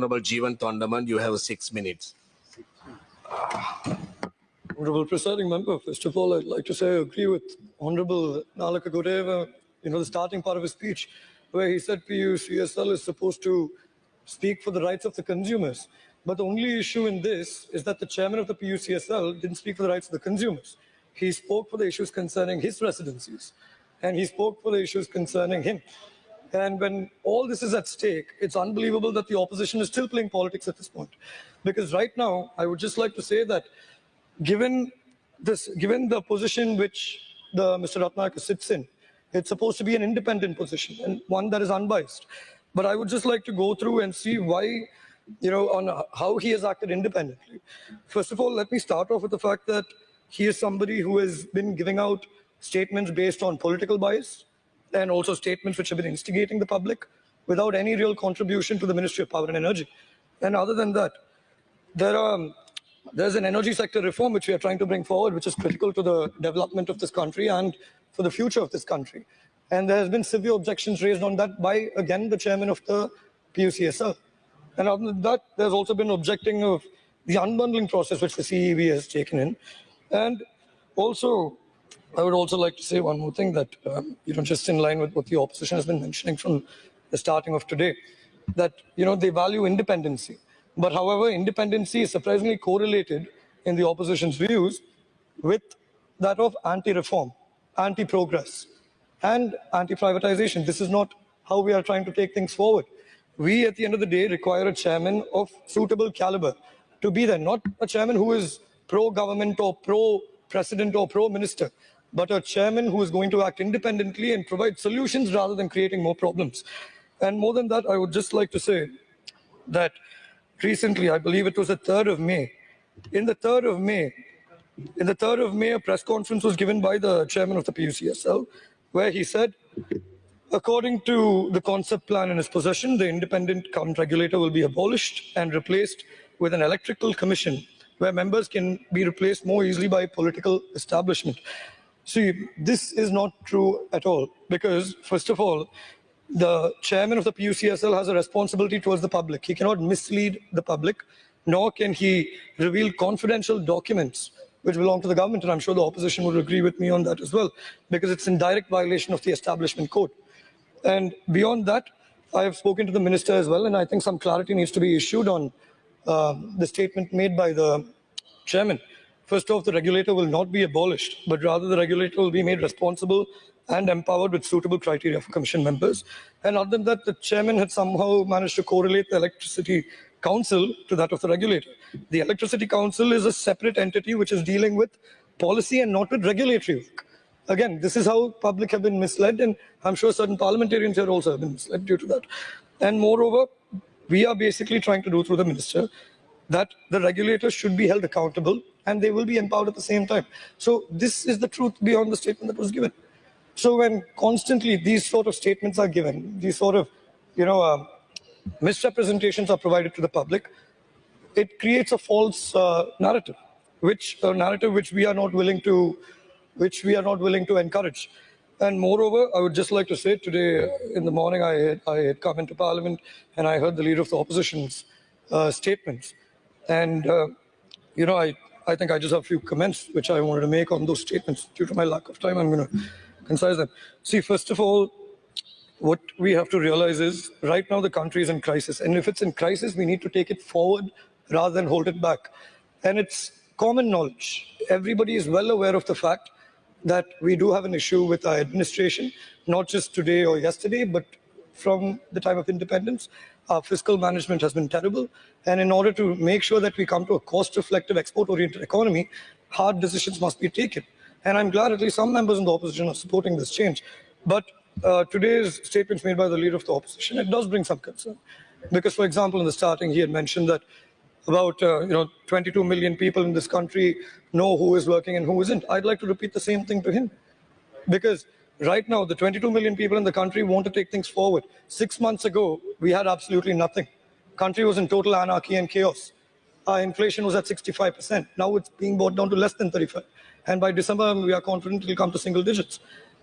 Honorable Jeevan Thondaman, you have 6 minutes. Honorable Presiding Member, first of all, I'd like to say I agree with Honorable Lanka, the starting part of his speech, where he said PUCSL is supposed to speak for the rights of the consumers. But the only issue in this is that the chairman of the PUCSL didn't speak for the rights of the consumers. He spoke for the issues concerning his residencies, and he spoke for the issues concerning him. And when all this is at stake, it's unbelievable that the opposition is still playing politics at this point. Because right now, I would just like to say that given the position which Mr. Ratnayaka sits in, it's supposed to be an independent position and one that is unbiased. But I would just like to go through and see why, on how he has acted independently. First of all, let me start off with the fact that he is somebody who has been giving out statements based on political bias, and also statements which have been instigating the public without any real contribution to the Ministry of Power and Energy. And other than that, there's an energy sector reform which we are trying to bring forward, which is critical to the development of this country and for the future of this country. And there has been severe objections raised on that by, again, the chairman of the PUCSL. And other than that, there's also been objecting of the unbundling process which the CEB has taken in. And also, I would also like to say one more thing that, just in line with what the opposition has been mentioning from the starting of today, that, they value independency. But however, independency is surprisingly correlated in the opposition's views with that of anti-reform, anti-progress, and anti-privatization. This is not how we are trying to take things forward. We, at the end of the day, require a chairman of suitable caliber to be there, not a chairman who is pro-government or pro-president or pro-minister, but a chairman who is going to act independently and provide solutions rather than creating more problems. And more than that, I would just like to say that recently, I believe it was the 3rd of May, in the 3rd of May, a press conference was given by the chairman of the PUCSL, where he said, according to the concept plan in his possession, the independent current regulator will be abolished and replaced with an electrical commission where members can be replaced more easily by political establishment. See, this is not true at all, because first of all, the chairman of the PUCSL has a responsibility towards the public. He cannot mislead the public, nor can he reveal confidential documents which belong to the government, and I'm sure the opposition would agree with me on that as well, because it's in direct violation of the establishment code. And beyond that, I have spoken to the minister as well, and I think some clarity needs to be issued on the statement made by the chairman. First off, the regulator will not be abolished, but rather the regulator will be made responsible and empowered with suitable criteria for commission members. And other than that, the chairman had somehow managed to correlate the Electricity Council to that of the regulator. The Electricity Council is a separate entity which is dealing with policy and not with regulatory work. Again, this is how public have been misled, and I'm sure certain parliamentarians here also have been misled due to that. And moreover, we are basically trying to do through the minister that the regulators should be held accountable and they will be empowered at the same time. So this is the truth beyond the statement that was given. So when constantly these sort of statements are given, these sort of, misrepresentations are provided to the public, it creates a false narrative, which we are not willing to encourage. And moreover, I would just like to say today in the morning, I had come into Parliament and I heard the leader of the opposition's statements. And, I think I just have a few comments which I wanted to make on those statements. Due to my lack of time, I'm going to concise them. See, first of all, what we have to realize is right now the country is in crisis. And if it's in crisis, we need to take it forward rather than hold it back. And it's common knowledge. Everybody is well aware of the fact that we do have an issue with our administration, not just today or yesterday, but from the time of independence. Our fiscal management has been terrible. And in order to make sure that we come to a cost-reflective, export-oriented economy, hard decisions must be taken. And I'm glad at least some members in the opposition are supporting this change. But today's statements made by the leader of the opposition, it does bring some concern. Because, for example, in the starting, he had mentioned that about 22 million people in this country know who is working and who isn't. I'd like to repeat the same thing to him. Because right now, the 22 million people in the country want to take things forward. 6 months ago, we had absolutely nothing. Country was in total anarchy and chaos. Our inflation was at 65%. Now it's being brought down to less than 35%. And by December, we are confident it will come to single digits.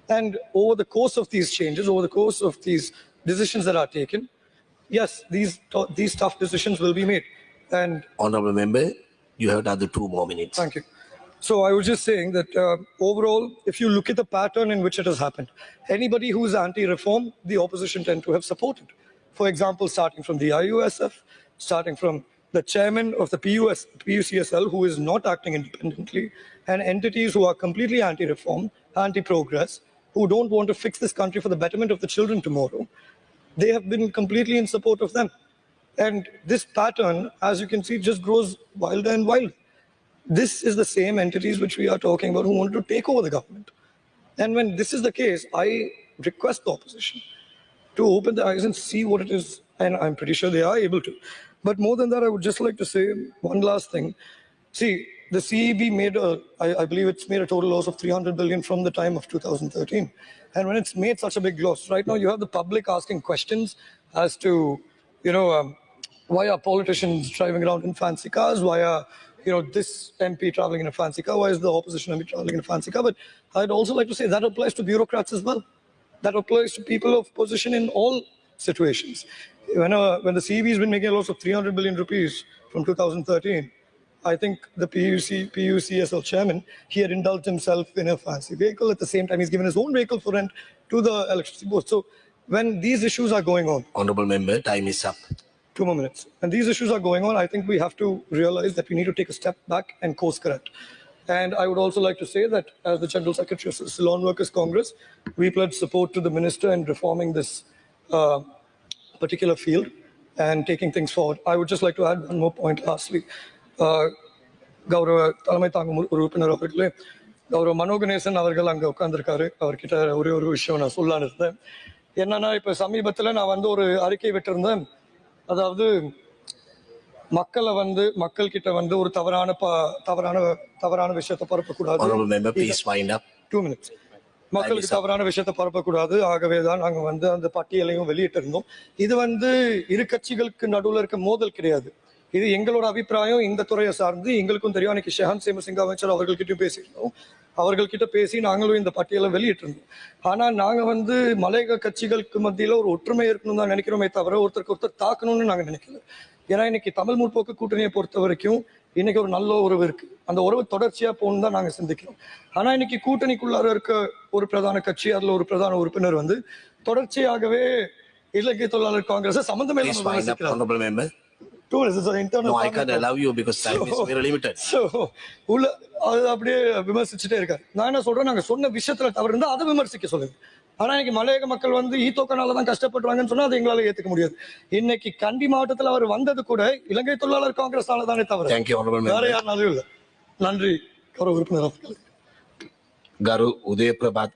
And over the course of these changes, over the course of these decisions that are taken, yes, these tough decisions will be made. And Honorable member, you have another 2 more minutes. thank you. So I was just saying that overall, if you look at the pattern in which it has happened, anybody who is anti-reform, the opposition tend to have supported. For example, starting from the IUSF, starting from the chairman of the PUCSL, who is not acting independently, and entities who are completely anti-reform, anti-progress, who don't want to fix this country for the betterment of the children tomorrow, they have been completely in support of them. And this pattern, as you can see, just grows wilder and wilder. This is the same entities which we are talking about who want to take over the government. And when this is the case, I request the opposition to open their eyes and see what it is. And I'm pretty sure they are able to. But more than that, I would just like to say one last thing. See, the CEB made I believe it's made a total loss of 300 billion from the time of 2013. And when it's made such a big loss, right now you have the public asking questions as to, why are politicians driving around in fancy cars? Why are, this MP traveling in a fancy car? Why is the opposition MP traveling in a fancy car? But I'd also like to say that applies to bureaucrats as well. That applies to people of position in all situations. When the CEB has been making a loss of 300 billion rupees from 2013, I think the PUCSL chairman, he had indulged himself in a fancy vehicle. At the same time, he's given his own vehicle for rent to the electricity board. So when these issues are going on... Honorable member, time is up. 2 more minutes. When these issues are going on, I think we have to realize that we need to take a step back and course correct. And I would also like to say that as the General Secretary of the Ceylon Workers Congress, we pledge support to the Minister in reforming this particular field and taking things forward. I would just like to add one more point lastly. கௌரவ தலைமை தாங்கும் உறுப்பினர் அவர்களே, கௌரவ மனோகணேசன் அவர்கள் அங்கே உட்காந்துருக்காரு. அவர்கிட்ட ஒரு விஷயம் நான் சொல்லலான்னு இருந்தேன். என்னன்னா, இப்போ சமீபத்தில் நான் ஒரு அறிக்கை விட்டிருந்தேன். அதாவது மக்கள் கிட்ட ஒரு தவறான விஷயத்தை பரப்பக்கூடாது. 2 minutes. மக்களுக்கு தவறான விஷயத்தை பரப்பக்கூடாது. ஆகவேதான் நாங்க அந்த பட்டியலையும் வெளியிட்டிருந்தோம். இது இரு கட்சிகளுக்கு நடுவில் இருக்க மோதல் கிடையாது. இது எங்களோட அபிப்பிராயம். இந்த துறையை சார்ந்து எங்களுக்கும் தெரியும். அன்னைக்கு ஷெஹான் சேமசிங் அமைச்சர் அவர்கள்கிட்டயும் பேசியிருந்தோம். அவர்கள்கிட்ட பேசி நாங்களும் இந்த பட்டியலை வெளியிட்டிருந்தோம். ஆனா நாங்க மலையக கட்சிகளுக்கு மத்தியில ஒரு ஒற்றுமை இருக்கணும் தான் நினைக்கிறோமே தவிர ஒருத்தருக்கு ஒருத்தர் தாக்கணும்னு நாங்க நினைக்கல. ஏன்னா இன்னைக்கு தமிழ் முற்போக்கு கூட்டணியை பொறுத்த வரைக்கும் இன்னைக்கு ஒரு நல்ல உறவு இருக்கு. அந்த உறவு தொடர்ச்சியா போகணும் தான் நாங்க சிந்திக்கிறோம். ஆனா இன்னைக்கு கூட்டணிக்குள்ளார இருக்க ஒரு பிரதான கட்சி, அதுல ஒரு பிரதான உறுப்பினர் தொடர்ச்சியாகவே இலங்கை தொழிலாளர் காங்கிரஸ் சம்பந்தமே இல்லாம 2 minutes is an internal. No, I can't allow you because time is very limited. So, அது அப்படியே விமர்சிச்சுட்டே இருக்காரு. நான் என்ன சொல்றேன், நாங்க சொன்ன விஷயத்துல தவறு இருந்தா அதை விமர்சிக்க சொல்லுங்க. ஆனா இன்னைக்கு மலையக மக்கள் ஈத்தோக்கனால தான் கஷ்டப்படுறாங்கன்னு சொன்னா அதை எங்களால ஏத்துக்க முடியாது. இன்னைக்கு கண்டி மாவட்டத்தில் அவர் வந்தது கூட இலங்கை தொழிலாளர் காங்கிரஸால தானே தவிர வேற யாருனாலும் இல்லை. நன்றி கௌரவ உறுப்பினர். Garu Udaya Prabhat